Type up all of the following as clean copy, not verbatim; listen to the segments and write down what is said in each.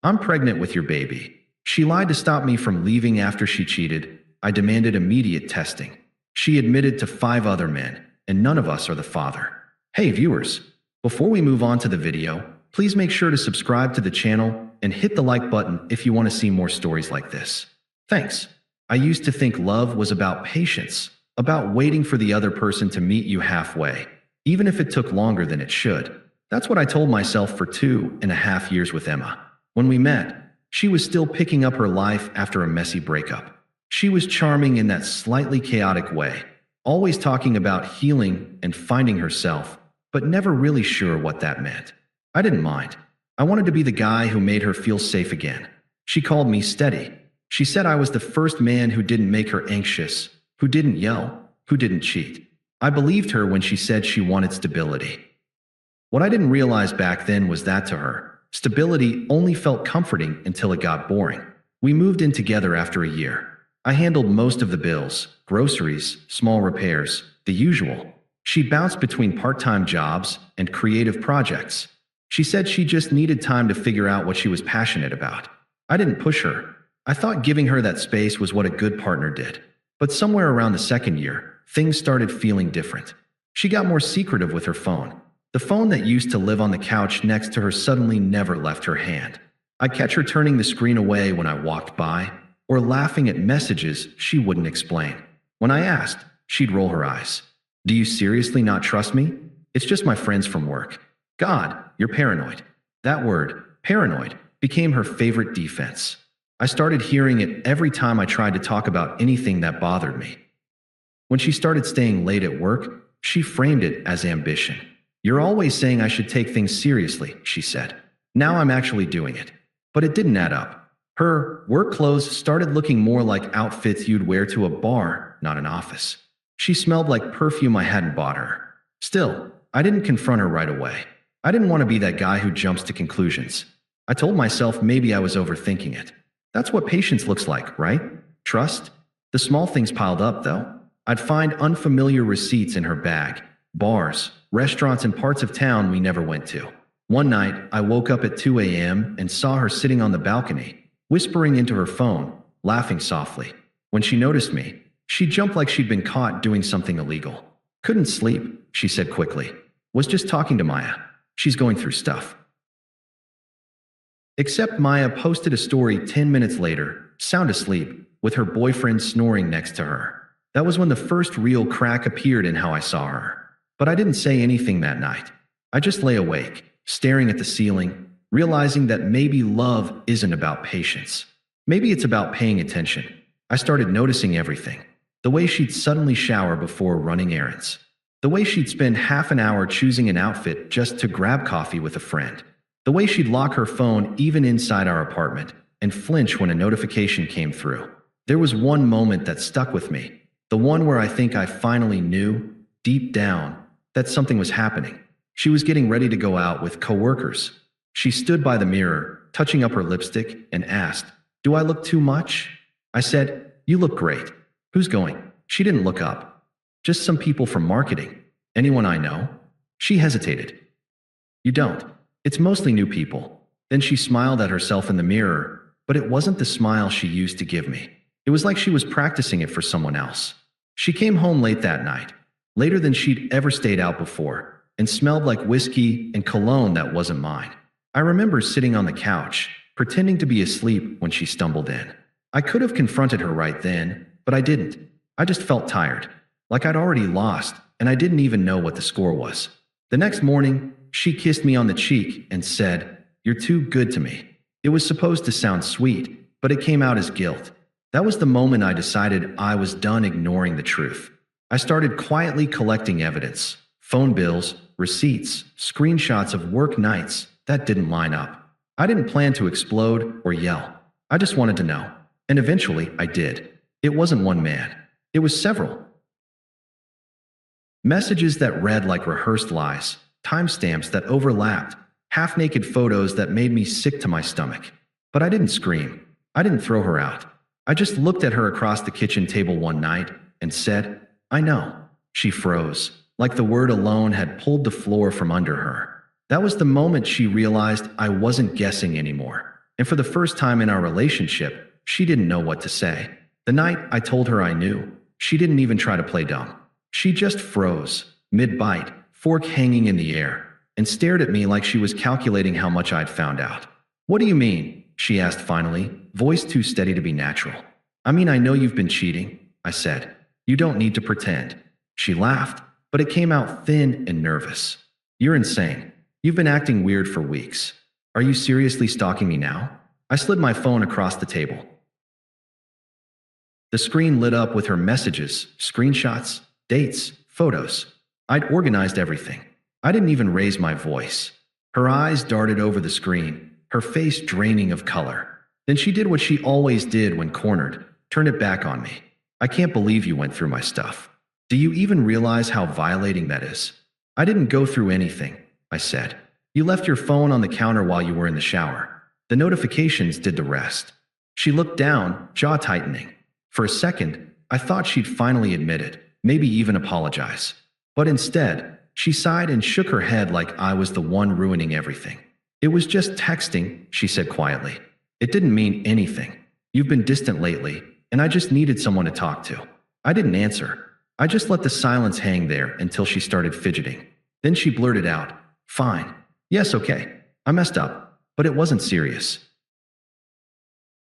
I'm pregnant with your baby. She lied to stop me from leaving after she cheated. I demanded immediate testing. She admitted to 5 other men, and none of us are the father. Hey viewers, before we move on to the video, please make sure to subscribe to the channel and hit the like button if you want to see more stories like this. Thanks. I used to think love was about patience, about waiting for the other person to meet you halfway, even if it took longer than it should. That's what I told myself for 2.5 years with Emma. When we met, she was still picking up her life after a messy breakup. She was charming in that slightly chaotic way, always talking about healing and finding herself, but never really sure what that meant. I didn't mind. I wanted to be the guy who made her feel safe again. She called me steady. She said I was the first man who didn't make her anxious, who didn't yell, who didn't cheat. I believed her when she said she wanted stability. What I didn't realize back then was that to her, stability only felt comforting until it got boring. We moved in together after a year. I handled most of the bills, groceries, small repairs, the usual. She bounced between part-time jobs and creative projects. She said she just needed time to figure out what she was passionate about. I didn't push her. I thought giving her that space was what a good partner did. But somewhere around the second year, things started feeling different. She got more secretive with her phone. The phone that used to live on the couch next to her suddenly never left her hand. I'd catch her turning the screen away when I walked by, or laughing at messages she wouldn't explain. When I asked, she'd roll her eyes. Do you seriously not trust me? It's just my friends from work. God, you're paranoid. That word, paranoid, became her favorite defense. I started hearing it every time I tried to talk about anything that bothered me. When she started staying late at work, she framed it as ambition. You're always saying I should take things seriously, she said. Now I'm actually doing it. But it didn't add up. Her work clothes started looking more like outfits you'd wear to a bar, not an office. She smelled like perfume I hadn't bought her. Still, I didn't confront her right away. I didn't want to be that guy who jumps to conclusions. I told myself maybe I was overthinking it. That's what patience looks like, right? Trust? The small things piled up, though. I'd find unfamiliar receipts in her bag, bars, restaurants, and parts of town we never went to. One night, I woke up at 2 a.m. and saw her sitting on the balcony, whispering into her phone, laughing softly. When she noticed me, she jumped like she'd been caught doing something illegal. Couldn't sleep, she said quickly. Was just talking to Maya. She's going through stuff. Except Maya posted a story 10 minutes later, sound asleep, with her boyfriend snoring next to her. That was when the first real crack appeared in how I saw her. But I didn't say anything that night. I just lay awake, staring at the ceiling, realizing that maybe love isn't about patience. Maybe it's about paying attention. I started noticing everything. The way she'd suddenly shower before running errands. The way she'd spend half an hour choosing an outfit just to grab coffee with a friend. The way she'd lock her phone even inside our apartment and flinch when a notification came through. There was one moment that stuck with me. The one where I think I finally knew, deep down, that something was happening. She was getting ready to go out with coworkers. She stood by the mirror, touching up her lipstick, and asked, "Do I look too much?" I said, "You look great." "Who's going?" She didn't look up. "Just some people from marketing." "Anyone I know?" She hesitated. "You don't. It's mostly new people." Then she smiled at herself in the mirror, but it wasn't the smile she used to give me. It was like she was practicing it for someone else. She came home late that night, later than she'd ever stayed out before, and smelled like whiskey and cologne that wasn't mine. I remember sitting on the couch, pretending to be asleep when she stumbled in. I could have confronted her right then, but I didn't. I just felt tired, like I'd already lost, and I didn't even know what the score was. The next morning, she kissed me on the cheek and said, "You're too good to me." It was supposed to sound sweet, but it came out as guilt. That was the moment I decided I was done ignoring the truth. I started quietly collecting evidence, phone bills, receipts, screenshots of work nights that didn't line up. I didn't plan to explode or yell. I just wanted to know. And eventually, I did. It wasn't one man. It was several. Messages that read like rehearsed lies, timestamps that overlapped, half-naked photos that made me sick to my stomach. But I didn't scream. I didn't throw her out. I just looked at her across the kitchen table one night and said, "I know." She froze, like the word alone had pulled the floor from under her. That was the moment she realized I wasn't guessing anymore. And for the first time in our relationship, she didn't know what to say. The night I told her I knew, she didn't even try to play dumb. She just froze, mid-bite, fork hanging in the air, and stared at me like she was calculating how much I'd found out. "What do you mean?" she asked finally, voice too steady to be natural. "I mean, I know you've been cheating," I said. "You don't need to pretend." She laughed, but it came out thin and nervous. "You're insane. You've been acting weird for weeks. Are you seriously stalking me now?" I slid my phone across the table. The screen lit up with her messages, screenshots, dates, photos. I'd organized everything. I didn't even raise my voice. Her eyes darted over the screen, her face draining of color. Then she did what she always did when cornered, turned it back on me. "I can't believe you went through my stuff. Do you even realize how violating that is?" "I didn't go through anything," I said. "You left your phone on the counter while you were in the shower. The notifications did the rest." She looked down, jaw tightening. For a second, I thought she'd finally admit it, maybe even apologize. But instead, she sighed and shook her head like I was the one ruining everything. "It was just texting," she said quietly. "It didn't mean anything. You've been distant lately, and I just needed someone to talk to." I didn't answer. I just let the silence hang there until she started fidgeting. Then she blurted out, "Fine. Yes, okay. I messed up, but it wasn't serious.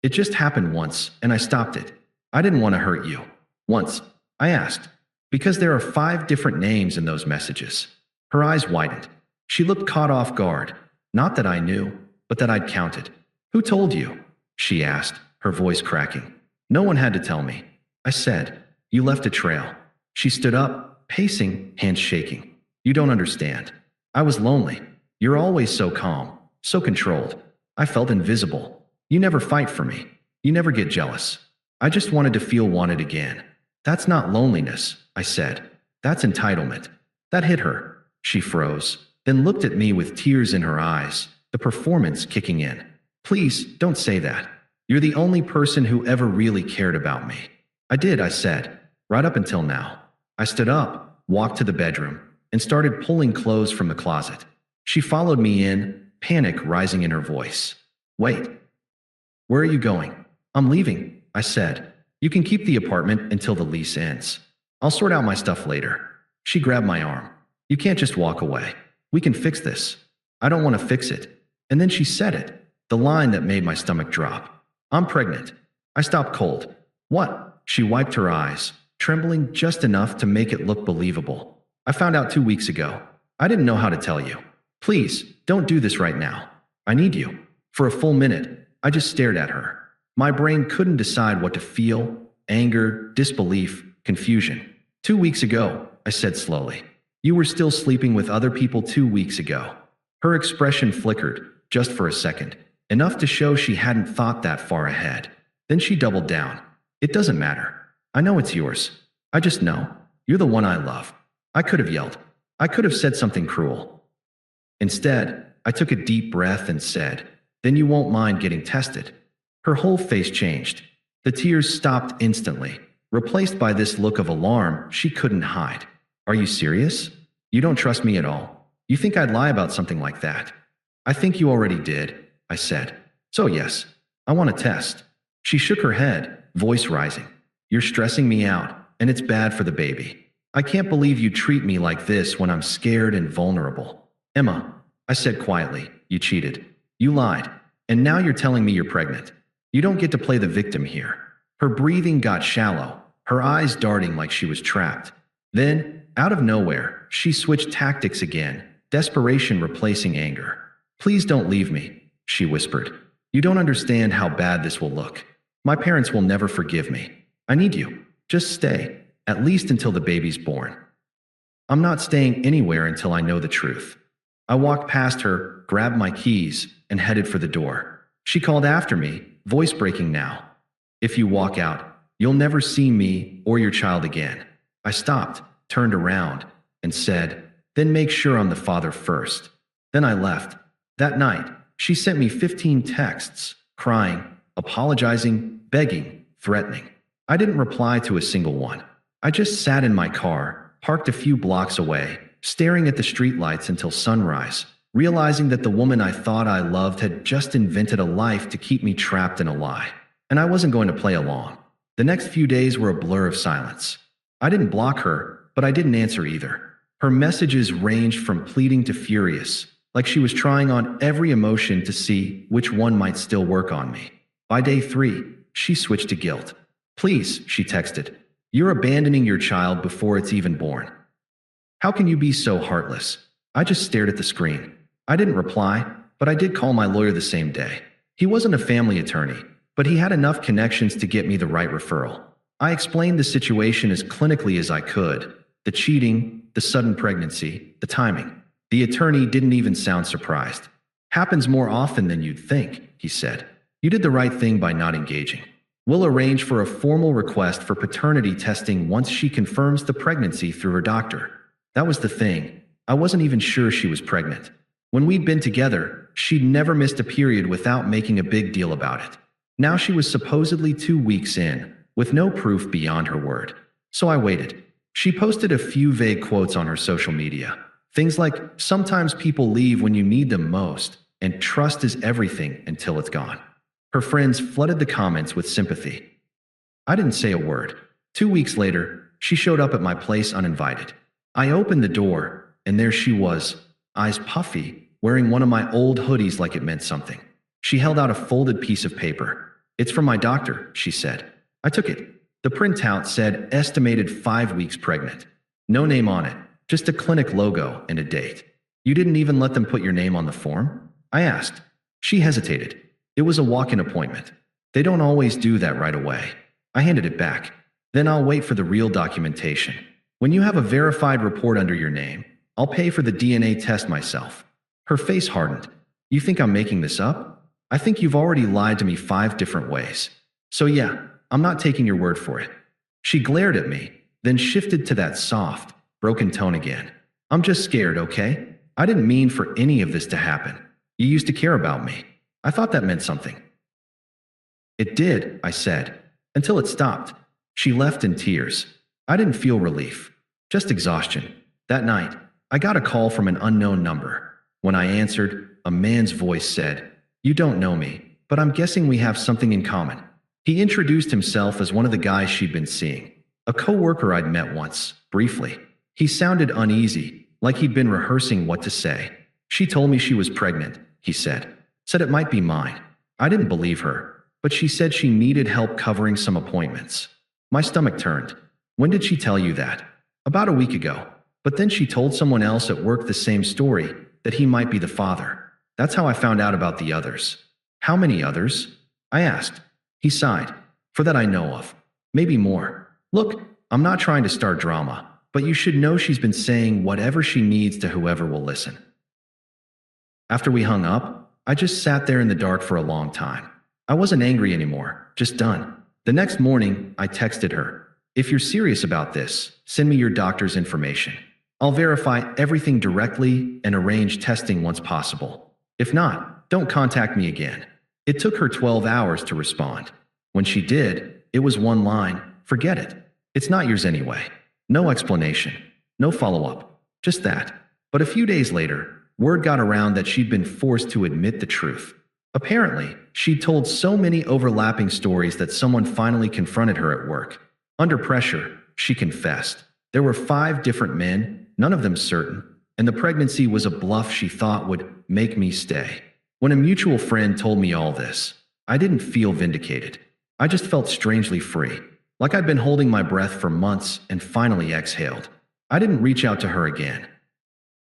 It just happened once, and I stopped it. I didn't want to hurt you." "Once?" I asked, because there are 5 different names in those messages. Her eyes widened. She looked caught off guard. Not that I knew, but that I'd counted. "Who told you?" she asked, her voice cracking. "No one had to tell me," I said. "You left a trail." She stood up, pacing, hands shaking. "You don't understand. I was lonely. You're always so calm, so controlled. I felt invisible. You never fight for me. You never get jealous. I just wanted to feel wanted again." "That's not loneliness," I said. "That's entitlement." That hit her. She froze, then looked at me with tears in her eyes, the performance kicking in. "Please, don't say that. You're the only person who ever really cared about me." "I did," I said, "right up until now." I stood up, walked to the bedroom, and started pulling clothes from the closet. She followed me in, panic rising in her voice. "Wait. Where are you going?" "I'm leaving," I said. "You can keep the apartment until the lease ends. I'll sort out my stuff later." She grabbed my arm. "You can't just walk away. We can fix this." "I don't want to fix it." And then she said it, the line that made my stomach drop. "I'm pregnant." I stopped cold. "What?" She wiped her eyes, trembling just enough to make it look believable. "I found out 2 weeks ago. I didn't know how to tell you. Please, don't do this right now. I need you." For a full minute, I just stared at her. My brain couldn't decide what to feel: anger, disbelief, confusion. 2 weeks ago," I said slowly. "You were still sleeping with other people 2 weeks ago." Her expression flickered, just for a second, enough to show she hadn't thought that far ahead. Then she doubled down. "It doesn't matter. I know it's yours. I just know. You're the one I love." I could have yelled. I could have said something cruel. Instead, I took a deep breath and said, "Then you won't mind getting tested." Her whole face changed. The tears stopped instantly, replaced by this look of alarm she couldn't hide. "Are you serious? You don't trust me at all? You think I'd lie about something like that?" "I think you already did," I said. "So yes, I want to test." She shook her head, voice rising. "You're stressing me out, and it's bad for the baby. I can't believe you treat me like this when I'm scared and vulnerable." "Emma," I said quietly, "you cheated. You lied. And now you're telling me you're pregnant. You don't get to play the victim here." Her breathing got shallow, her eyes darting like she was trapped. Then, out of nowhere, she switched tactics again, desperation replacing anger. "Please don't leave me," she whispered. "You don't understand how bad this will look. My parents will never forgive me. I need you. Just stay, at least until the baby's born." "I'm not staying anywhere until I know the truth." I walked past her, grabbed my keys, and headed for the door. She called after me, voice breaking now. "If you walk out, you'll never see me or your child again." I stopped, turned around, and said, "Then make sure I'm the father first." Then I left. That night, she sent me 15 texts, crying, apologizing, begging, threatening. I didn't reply to a single one. I just sat in my car, parked a few blocks away, staring at the streetlights until sunrise, realizing that the woman I thought I loved had just invented a life to keep me trapped in a lie. And I wasn't going to play along. The next few days were a blur of silence. I didn't block her, but I didn't answer either. Her messages ranged from pleading to furious, like she was trying on every emotion to see which one might still work on me. By day 3, she switched to guilt. "Please," she texted, "you're abandoning your child before it's even born. How can you be so heartless?" I just stared at the screen. I didn't reply, but I did call my lawyer the same day. He wasn't a family attorney, but he had enough connections to get me the right referral. I explained the situation as clinically as I could. The cheating, the sudden pregnancy, the timing. The attorney didn't even sound surprised. "Happens more often than you'd think," he said. "You did the right thing by not engaging. We'll arrange for a formal request for paternity testing once she confirms the pregnancy through her doctor." That was the thing. I wasn't even sure she was pregnant. When we'd been together, she'd never missed a period without making a big deal about it. Now she was supposedly 2 weeks in, with no proof beyond her word. So I waited. She posted a few vague quotes on her social media. Things like, "Sometimes people leave when you need them most, and trust is everything until it's gone." Her friends flooded the comments with sympathy. I didn't say a word. 2 weeks later, she showed up at my place uninvited. I opened the door, and there she was, eyes puffy, wearing one of my old hoodies like it meant something. She held out a folded piece of paper. "It's from my doctor," she said. I took it. The printout said estimated 5 weeks pregnant. No name on it, just a clinic logo and a date. "You didn't even let them put your name on the form?" I asked. She hesitated. "It was a walk-in appointment. They don't always do that right away." I handed it back. "Then I'll wait for the real documentation. When you have a verified report under your name, I'll pay for the DNA test myself." Her face hardened. "You think I'm making this up? I think you've already lied to me 5 different ways. So yeah, I'm not taking your word for it." She glared at me, then shifted to that soft, broken tone again. "I'm just scared, okay? I didn't mean for any of this to happen. You used to care about me. I thought that meant something." "It did," I said, until it stopped. She left in tears. I didn't feel relief, just exhaustion. That night, I got a call from an unknown number. When I answered, a man's voice said, "You don't know me, but I'm guessing we have something in common." He introduced himself as one of the guys she'd been seeing, a co-worker I'd met once, briefly. He sounded uneasy, like he'd been rehearsing what to say. "She told me she was pregnant," he said. "Said it might be mine." I didn't believe her, but she said she needed help covering some appointments. My stomach turned. "When did she tell you that?" "About a week ago. But then she told someone else at work the same story, that he might be the father. That's how I found out about the others." "How many others?" I asked. He sighed. "For that I know of. Maybe more. Look, I'm not trying to start drama, but you should know she's been saying whatever she needs to whoever will listen." After we hung up, I just sat there in the dark for a long time. I wasn't angry anymore, just done. The next morning, I texted her, "If you're serious about this, send me your doctor's information. I'll verify everything directly and arrange testing once possible. If not, don't contact me again." It took her 12 hours to respond. When she did, it was one line, "Forget it. It's not yours anyway." No explanation, no follow-up, just that. But a few days later, word got around that she'd been forced to admit the truth. Apparently, she'd told so many overlapping stories that someone finally confronted her at work. Under pressure, she confessed. There were 5 different men, none of them certain, and the pregnancy was a bluff she thought would make me stay. When a mutual friend told me all this, I didn't feel vindicated. I just felt strangely free, like I'd been holding my breath for months and finally exhaled. I didn't reach out to her again.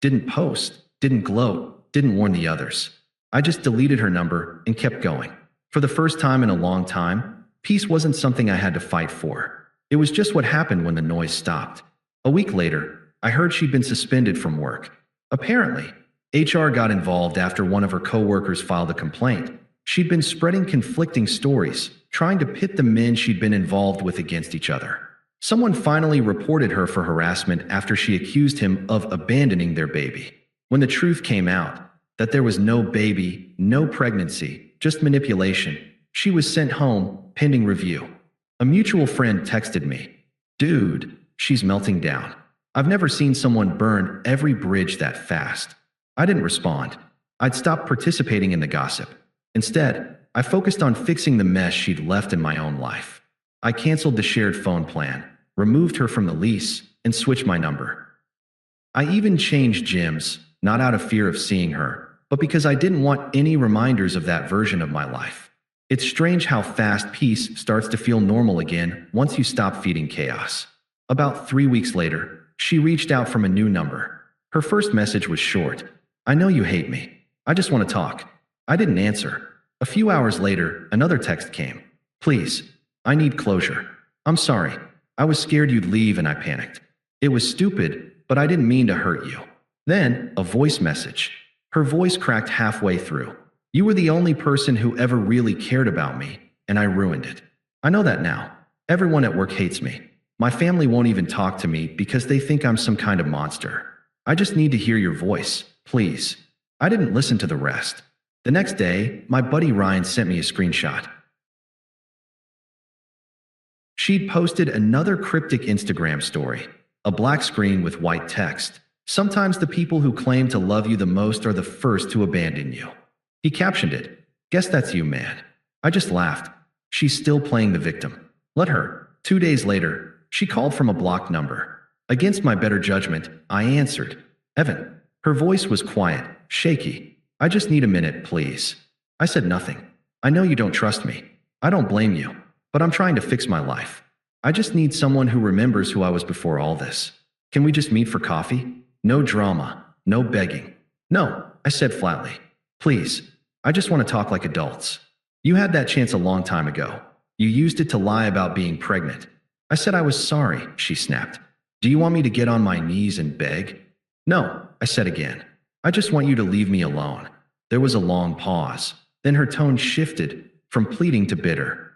Didn't post, didn't gloat, didn't warn the others. I just deleted her number and kept going. For the first time in a long time, peace wasn't something I had to fight for. It was just what happened when the noise stopped. A week later, I heard she'd been suspended from work. Apparently, HR got involved after one of her coworkers filed a complaint. She'd been spreading conflicting stories, trying to pit the men she'd been involved with against each other. Someone finally reported her for harassment after she accused him of abandoning their baby. When the truth came out, that there was no baby, no pregnancy, just manipulation, she was sent home, pending review. A mutual friend texted me, "Dude, she's melting down. I've never seen someone burn every bridge that fast." I didn't respond. I'd stopped participating in the gossip. Instead, I focused on fixing the mess she'd left in my own life. I canceled the shared phone plan, removed her from the lease, and switched my number. I even changed gyms, not out of fear of seeing her, but because I didn't want any reminders of that version of my life. It's strange how fast peace starts to feel normal again once you stop feeding chaos. About 3 weeks later, she reached out from a new number. Her first message was short. "I know you hate me. I just want to talk." I didn't answer. A few hours later, another text came. "Please, I need closure. I'm sorry. I was scared you'd leave and I panicked. It was stupid, but I didn't mean to hurt you." Then, a voice message. Her voice cracked halfway through. "You were the only person who ever really cared about me, and I ruined it. I know that now. Everyone at work hates me. My family won't even talk to me because they think I'm some kind of monster. I just need to hear your voice, please." I didn't listen to the rest. The next day, my buddy Ryan sent me a screenshot. She'd posted another cryptic Instagram story, a black screen with white text. "Sometimes the people who claim to love you the most are the first to abandon you." He captioned it, "Guess that's you, man." I just laughed. She's still playing the victim. Let her. 2 days later, she called from a blocked number. Against my better judgment, I answered. "Evan." Her voice was quiet, shaky. "I just need a minute, please." I said nothing. "I know you don't trust me. I don't blame you. But I'm trying to fix my life. I just need someone who remembers who I was before all this. Can we just meet for coffee? No drama, no begging." "No," I said flatly. "Please, I just want to talk like adults. You had that chance a long time ago. You used it to lie about being pregnant." I said I was sorry, she snapped. "Do you want me to get on my knees and beg?" "No," I said again. "I just want you to leave me alone." There was a long pause. Then her tone shifted from pleading to bitter.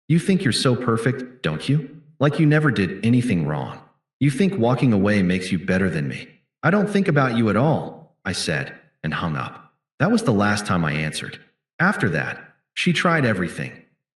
"You think you're so perfect, don't you? Like you never did anything wrong. You think walking away makes you better than me." "I don't think about you at all," I said, and hung up. That was the last time I answered. After that, she tried everything.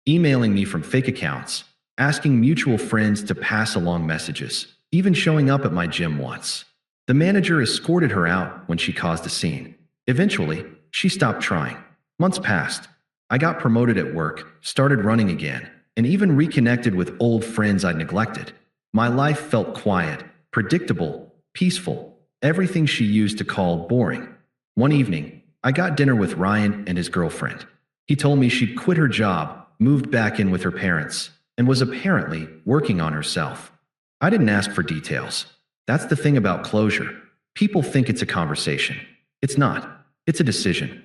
Emailing me from fake accounts, asking mutual friends to pass along messages, even showing up at my gym once. The manager escorted her out when she caused a scene. Eventually, she stopped trying. Months passed. I got promoted at work, started running again, and even reconnected with old friends I'd neglected. My life felt quiet, predictable, peaceful, everything she used to call boring. One evening, I got dinner with Ryan and his girlfriend. He told me she'd quit her job, moved back in with her parents, and was apparently working on herself. I didn't ask for details. That's the thing about closure. People think it's a conversation. It's not. It's a decision.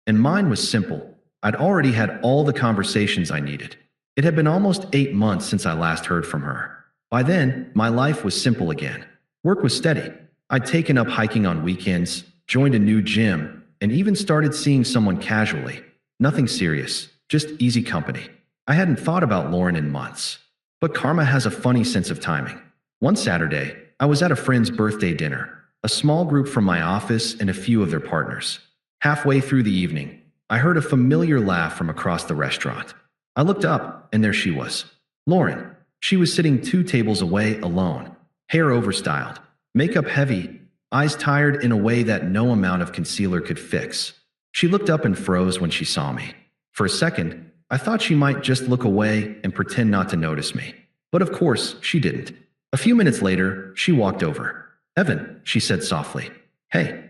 And mine was simple. I'd already had all the conversations I needed. It had been almost 8 months since I last heard from her. By then, my life was simple again. Work was steady. I'd taken up hiking on weekends, joined a new gym, and even started seeing someone casually. Nothing serious, just easy company. I hadn't thought about Lauren in months. But karma has a funny sense of timing. One Saturday, I was at a friend's birthday dinner, a small group from my office and a few of their partners. Halfway through the evening, I heard a familiar laugh from across the restaurant. I looked up, and there she was. Lauren. She was sitting 2 tables away alone, hair overstyled, makeup heavy, eyes tired in a way that no amount of concealer could fix. She looked up and froze when she saw me. For a second, I thought she might just look away and pretend not to notice me. But of course, she didn't. A few minutes later, she walked over. "Evan," she said softly. "Hey."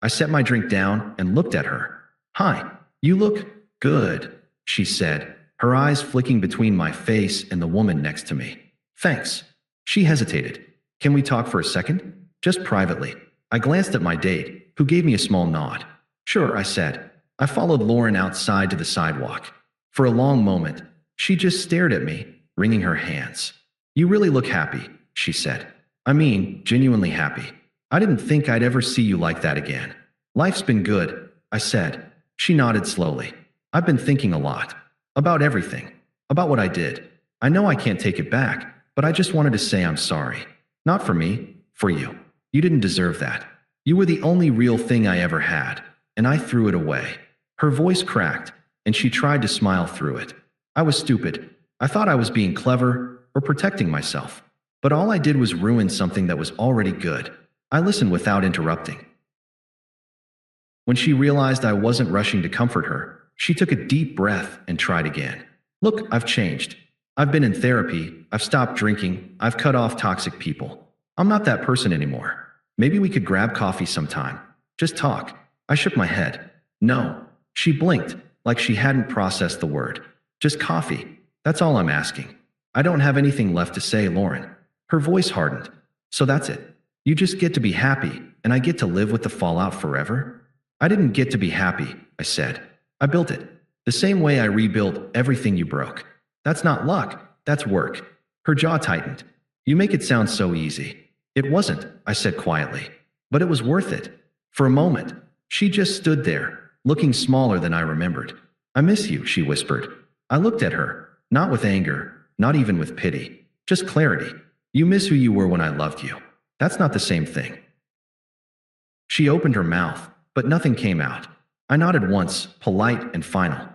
I set my drink down and looked at her. "Hi, you look good," she said, her eyes flicking between my face and the woman next to me. "Thanks." She hesitated. "Can we talk for a second? Just privately." I glanced at my date, who gave me a small nod. "Sure," I said. I followed Lauren outside to the sidewalk. For a long moment, she just stared at me, wringing her hands. "You really look happy," she said. "I mean, genuinely happy. I didn't think I'd ever see you like that again." "Life's been good," I said. She nodded slowly. "I've been thinking a lot. About everything. About what I did. I know I can't take it back, but I just wanted to say I'm sorry. Not for me, for you. You didn't deserve that. You were the only real thing I ever had, and I threw it away." Her voice cracked, and she tried to smile through it. "I was stupid. I thought I was being clever or protecting myself. But all I did was ruin something that was already good. I listened without interrupting. When she realized I wasn't rushing to comfort her, she took a deep breath and tried again. Look, I've changed. I've been in therapy, I've stopped drinking, I've cut off toxic people. I'm not that person anymore. Maybe we could grab coffee sometime. Just talk. I shook my head. No. She blinked, like she hadn't processed the word. Just coffee. That's all I'm asking. I don't have anything left to say, Lauren. Her voice hardened. So that's it. You just get to be happy, and I get to live with the fallout forever? I didn't get to be happy, I said. I built it. The same way I rebuilt everything you broke. That's not luck. That's work. Her jaw tightened. You make it sound so easy. It wasn't, I said quietly. But it was worth it. For a moment, she just stood there, looking smaller than I remembered. I miss you, she whispered. I looked at her, not with anger, not even with pity, just clarity. You miss who you were when I loved you. That's not the same thing. She opened her mouth, but nothing came out. I nodded once, polite and final.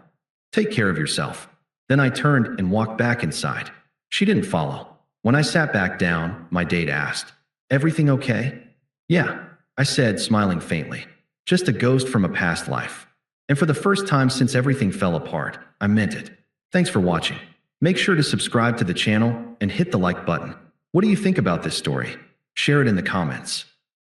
Take care of yourself. Then I turned and walked back inside. She didn't follow. When I sat back down, my date asked, "Everything okay?" "Yeah," I said, smiling faintly. "Just a ghost from a past life." And for the first time since everything fell apart, I meant it. Thanks for watching. Make sure to subscribe to the channel and hit the like button. What do you think about this story? Share it in the comments.